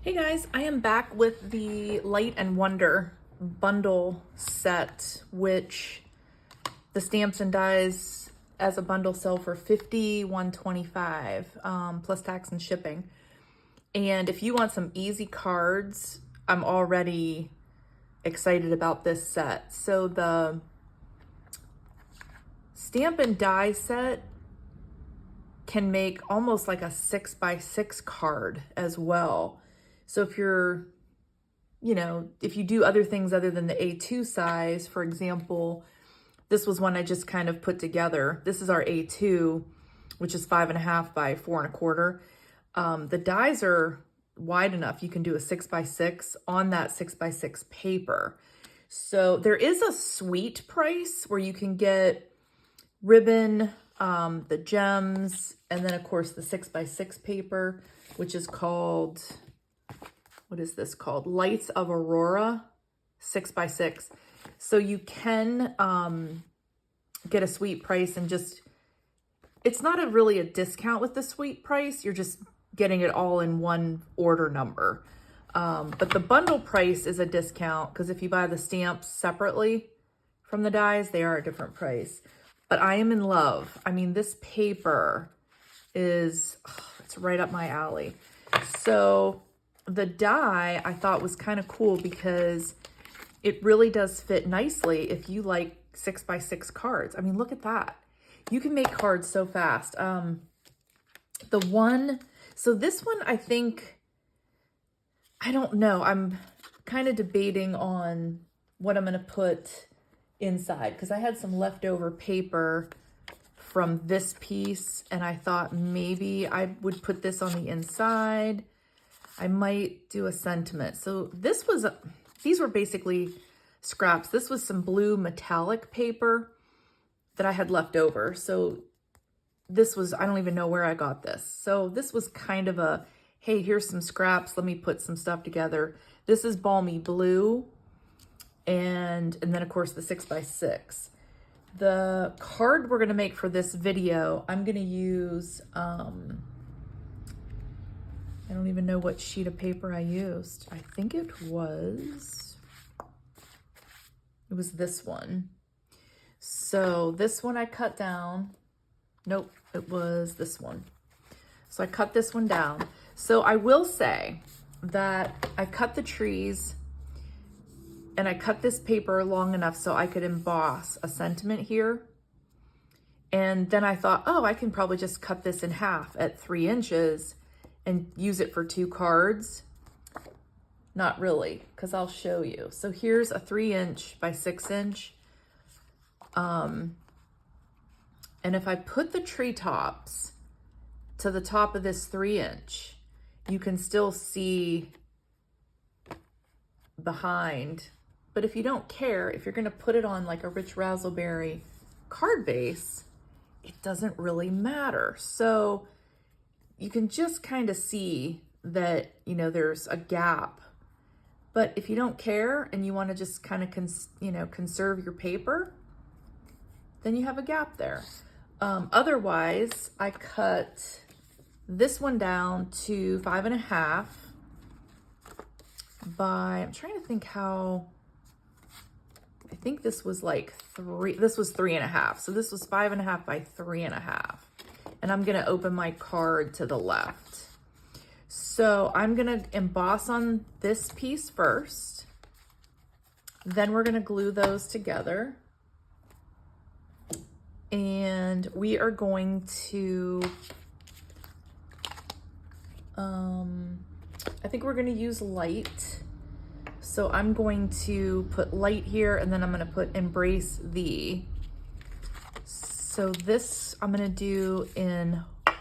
Hey guys, I am back with the Light and Wonder bundle set, which the stamps and dies as a bundle sell for $51.25 plus tax and shipping. And if you want some easy cards, I'm already excited about this set. So the stamp and die set can make almost like a 6x6 card as well. So if you're, if you do other things other than the A2 size, for example, this was one I just kind of put together. This is our A2, which is 5.5 by 4.25. The dies are wide enough. You can do a 6x6 on that 6x6 paper. So there is a suite price where you can get ribbon, the gems, and then of course the 6x6 paper, which is called, what is this called? Lights of Aurora 6x6. So you can get a suite price and just, it's not really a discount with the suite price. You're just getting it all in one order number. But the bundle price is a discount because if you buy the stamps separately from the dies, they are a different price. But I am in love. I mean, this paper is, it's right up my alley. So the die I thought was kind of cool because it really does fit nicely if you like 6x6 cards. I mean, look at that. You can make cards so fast. So this one, I think, I don't know. I'm kind of debating on what I'm going to put inside because I had some leftover paper from this piece and I thought maybe I would put this on the inside. I might do a sentiment. So these were basically scraps. This was some blue metallic paper that I had left over. So this was, I don't even know where I got this. So this was kind of a, hey, here's some scraps. Let me put some stuff together. This is balmy blue. And then of course the 6x6. The card we're going to make for this video, I'm going to use, I don't even know what sheet of paper I used. I think it was this one. So this one I cut down. Nope, it was this one. So I cut this one down. So I will say that I cut the trees and I cut this paper long enough so I could emboss a sentiment here. And then I thought, oh, I can probably just cut this in half at 3 inches and use it for 2 cards. Not really, because I'll show you. So here's a 3" by 6". And if I put the treetops to the top of this 3", you can still see behind. But if you don't care, if you're going to put it on like a Rich Razzleberry card base, it doesn't really matter. So you can just kind of see that, there's a gap. But if you don't care and you want to just kind of, conserve your paper, then you have a gap there. Otherwise, I cut this one down to 5.5 by, I'm trying to think how, I think this was like 3, this was 3.5. So this was 5.5 by 3.5. And I'm going to open my card to the left. So I'm going to emboss on this piece first. Then we're going to glue those together. And we are going to, I think we're going to use light. So I'm going to put light here and then I'm going to put embrace thee. So this I'm going to do in, I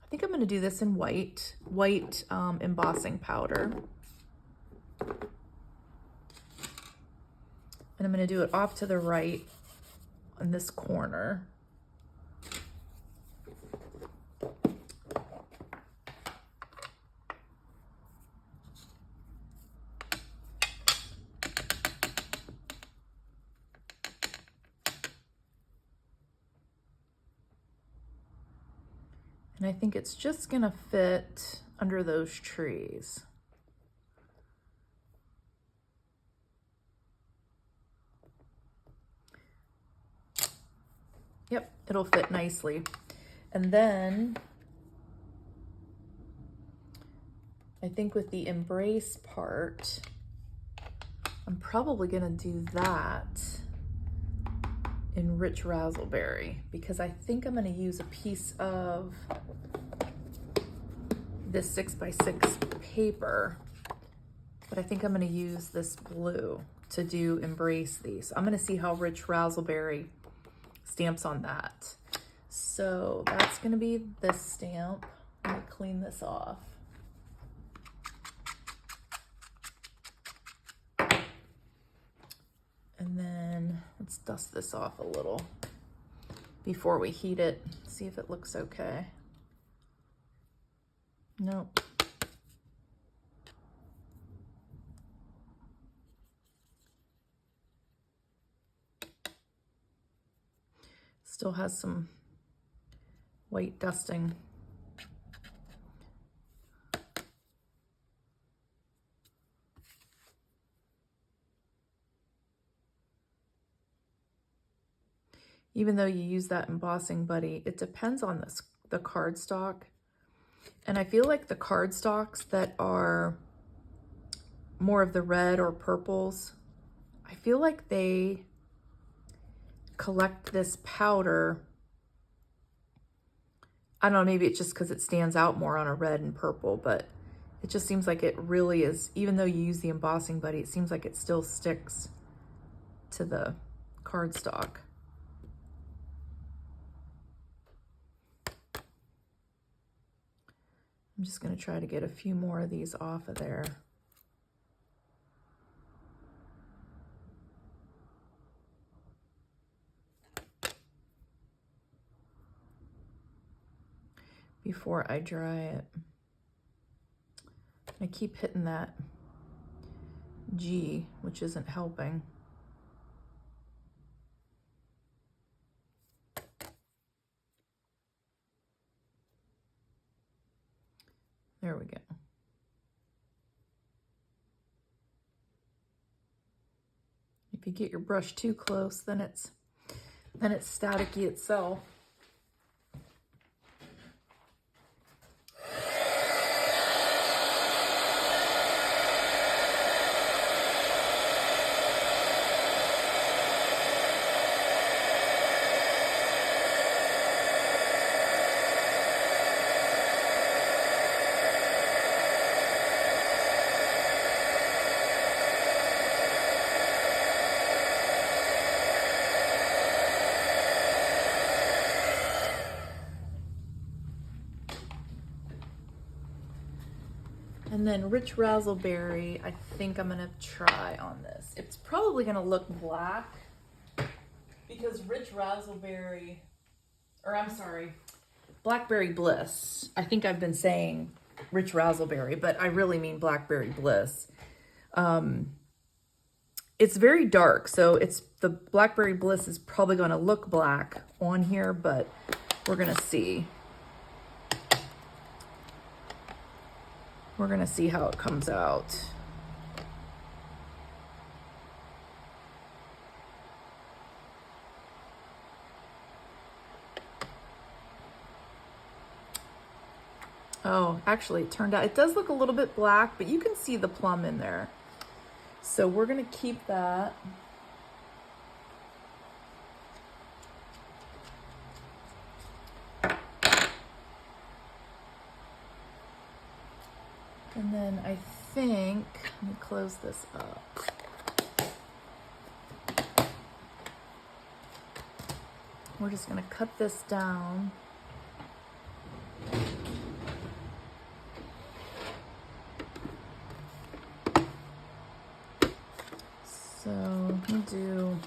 think I'm going to do this in white embossing powder. And I'm going to do it off to the right in this corner. And I think it's just gonna fit under those trees. Yep, it'll fit nicely. And then I think with the embrace part, I'm probably gonna do that in Rich Razzleberry because I think I'm gonna use a piece of this 6x6 paper, but I think I'm gonna use this blue to do embrace these. I'm gonna see how Rich Razzleberry stamps on that. So that's gonna be this stamp. Let me clean this off. And then let's dust this off a little before we heat it. See if it looks okay. Nope. Still has some white dusting. Even though you use that embossing buddy, it depends on the cardstock. And I feel like the cardstocks that are more of the red or purples, I feel like they collect this powder. I don't know, maybe it's just because it stands out more on a red and purple, but it just seems like it really is, even though you use the embossing buddy, it seems like it still sticks to the cardstock. I'm just going to try to get a few more of these off of there. Before I dry it. I keep hitting that G, which isn't helping. There we go. If you get your brush too close, then it's staticky itself. And then Rich Razzleberry, I think I'm gonna try on this. It's probably gonna look black because Rich Razzleberry, or I'm sorry, Blackberry Bliss. I think I've been saying Rich Razzleberry, but I really mean Blackberry Bliss. It's very dark, so the Blackberry Bliss is probably gonna look black on here, but we're gonna see. We're gonna see how it comes out. Oh, actually it turned out, it does look a little bit black, but you can see the plum in there. So we're gonna keep that. And then I think, let me close this up. We're just gonna cut this down. So we'll do,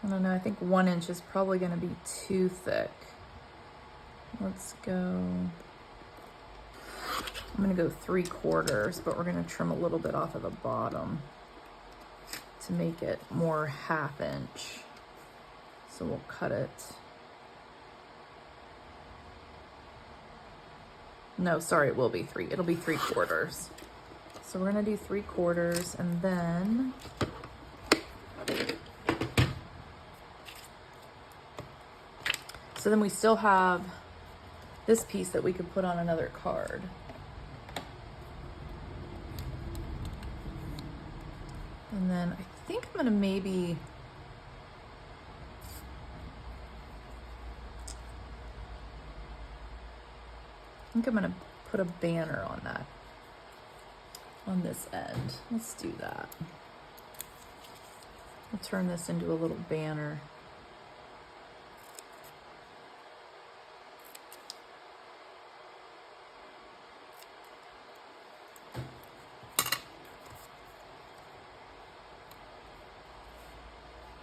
I don't know, I think 1 inch is probably gonna be too thick. Let's go, I'm gonna go 3/4, but we're gonna trim a little bit off of the bottom to make it more 1/2 inch. So we'll cut it. No, sorry, it will be it'll be 3/4. So we're gonna do 3/4, and then we still have this piece that we could put on another card. And then I think I'm gonna maybe, put a banner on that, on this end. Let's do that. We'll turn this into a little banner.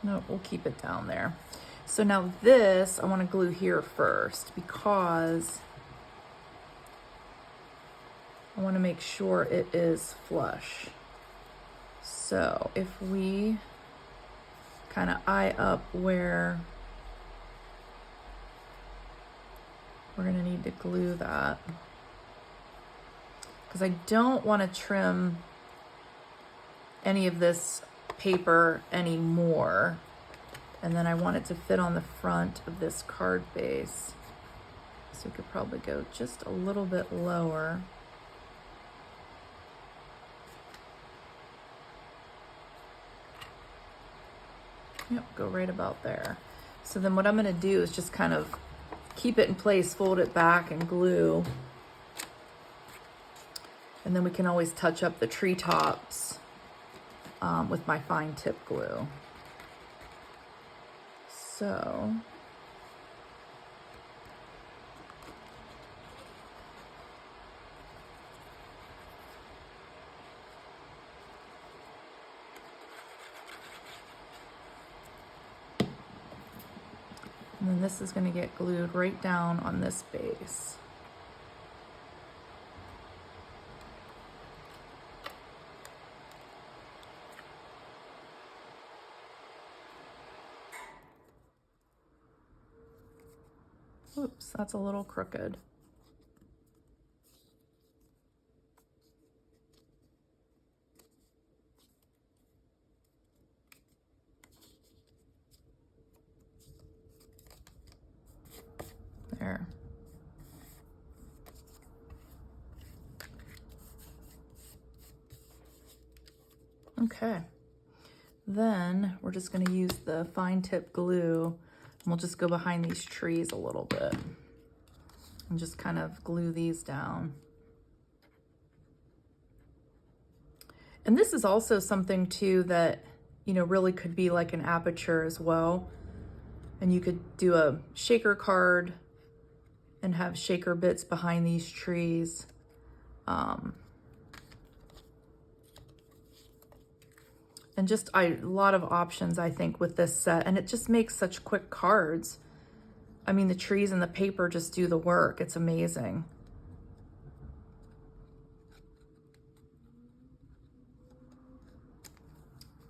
No, we'll keep it down there. So now this, I want to glue here first because I want to make sure it is flush. So if we kind of eye up where we're going to need to glue that, because I don't want to trim any of this paper anymore, and then I want it to fit on the front of this card base. So we could probably go just a little bit lower. Yep, go right about there. So then what I'm going to do is just kind of keep it in place, fold it back, and glue. And then we can always touch up the treetops with my fine tip glue. So and then this is going to get glued right down on this base. Oops, that's a little crooked. There. Okay. Then we're just going to use the fine tip glue, and we'll just go behind these trees a little bit and just kind of glue these down. And this is also something too that, you know, really could be like an aperture as well. And you could do a shaker card and have shaker bits behind these trees. And just a lot of options, I think, with this set. And it just makes such quick cards. I mean, the trees and the paper just do the work. It's amazing.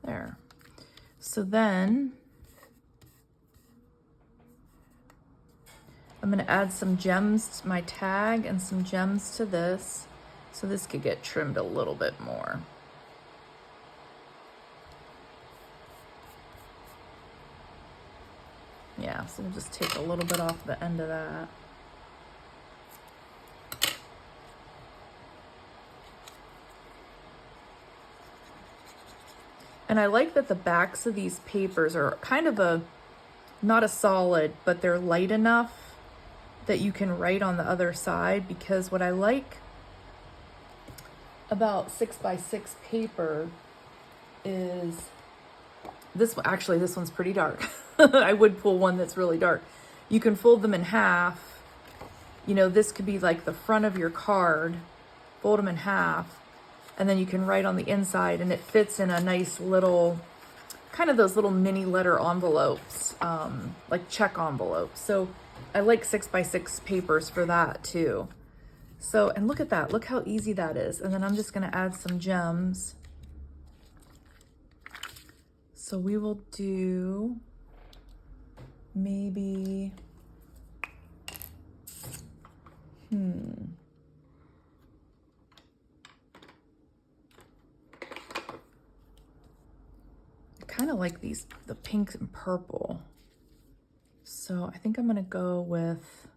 There. So then I'm going to add some gems to my tag and some gems to this. So this could get trimmed a little bit more. Yeah, so we'll just take a little bit off the end of that. And I like that the backs of these papers are kind of not a solid, but they're light enough that you can write on the other side, because what I like about 6x6 paper is this one. Actually, this one's pretty dark. I would pull one that's really dark. You can fold them in half. You know, this could be like the front of your card. Fold them in half, and then you can write on the inside, and it fits in a nice little, kind of those little mini letter envelopes, like check envelopes. So I like 6x6 papers for that too. So, and look at that. Look how easy that is. And then I'm just going to add some gems. So we will do maybe, like the pink and purple. So I think I'm gonna go with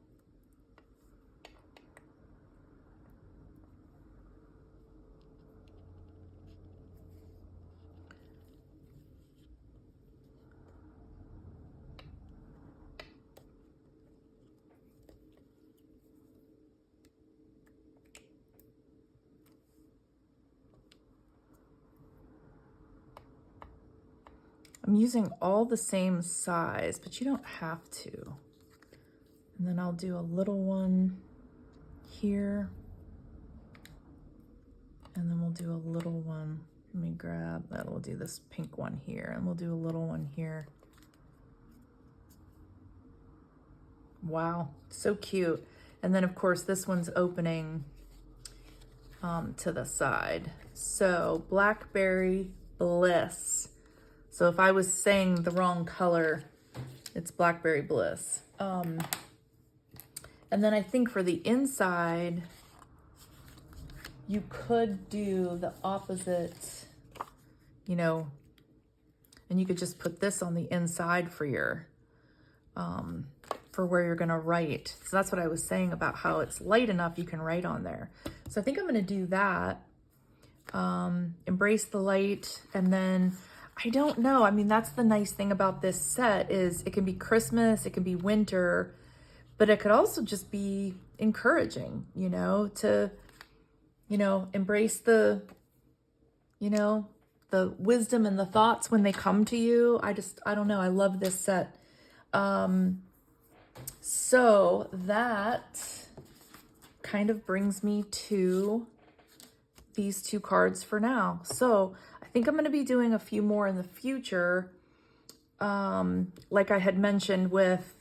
I'm using all the same size, but you don't have to. And then I'll do a little one here. And then we'll do a little one. Let me grab that. We'll do this pink one here, and we'll do a little one here. Wow, so cute. And then of course this one's opening to the side. So Blackberry Bliss. So if I was saying the wrong color, it's Blackberry Bliss. And then I think for the inside, you could do the opposite, you know, and you could just put this on the inside for your, for where you're gonna write. So that's what I was saying about how it's light enough you can write on there. So I think I'm gonna do that. Embrace the light, and then I don't know. I mean, that's the nice thing about this set is it can be Christmas, it can be winter, but it could also just be encouraging, you know, to, you know, embrace the, you know, the wisdom and the thoughts when they come to you. I don't know. I love this set. So that kind of brings me to these two cards for now. So I think I'm going to be doing a few more in the future. Like I had mentioned with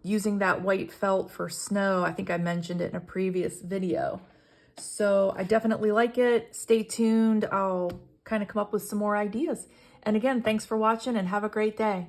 using that white felt for snow. I think I mentioned it in a previous video. So I definitely like it. Stay tuned. I'll kind of come up with some more ideas. And again, thanks for watching and have a great day.